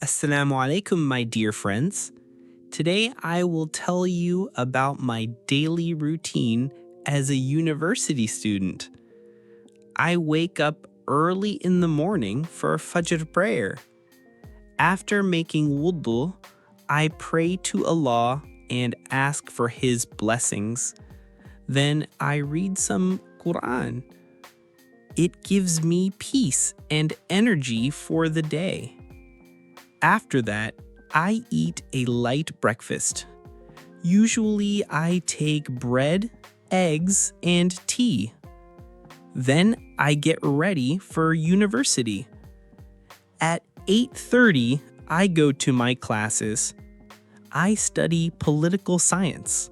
Assalamu Alaikum, my dear friends. Today I will tell you about my daily routine as a university student. I wake up early in the morning for Fajr prayer. After making wudu, I pray to Allah and ask for His blessings. Then I read some Qur'an. It gives me peace and energy for the day. After that, I eat a light breakfast. Usually, I take bread, eggs, and tea. Then I get ready for university. At 8:30, I go to my classes. I study political science.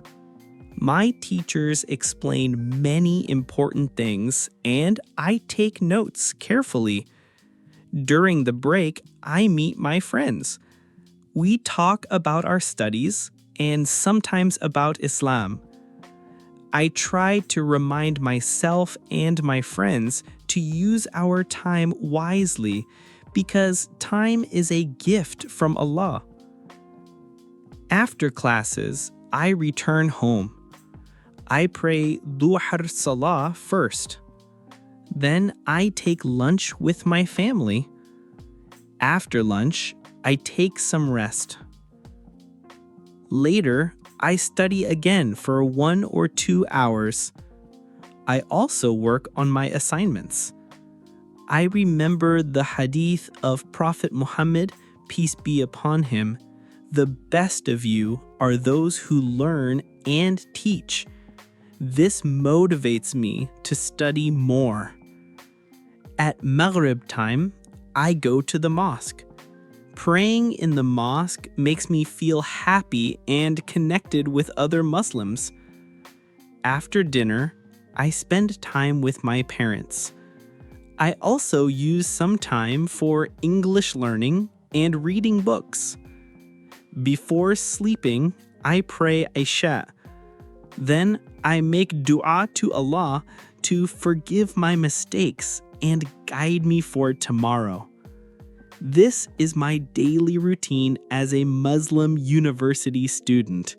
My teachers explain many important things, and I take notes carefully. During the break, I meet my friends. We talk about our studies and sometimes about Islam. I try to remind myself and my friends to use our time wisely because time is a gift from Allah. After classes, I return home. I pray Zuhr Salah first. Then I take lunch with my family. After lunch, I take some rest. Later, I study again for 1 or 2 hours. I also work on my assignments. I remember the hadith of Prophet Muhammad, peace be upon him, "The best of you are those who learn and teach." This motivates me to study more. At Maghrib time, I go to the mosque. Praying in the mosque makes me feel happy and connected with other Muslims. After dinner, I spend time with my parents. I also use some time for English learning and reading books. Before sleeping, I pray Isha. Then I make dua to Allah to forgive my mistakes and guide me for tomorrow. This is my daily routine as a Muslim university student.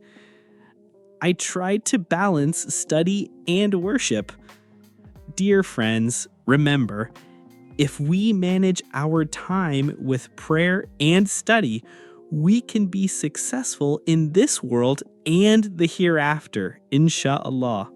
I try to balance study and worship. Dear friends, remember, if we manage our time with prayer and study, we can be successful in this world and the hereafter, Insha'Allah.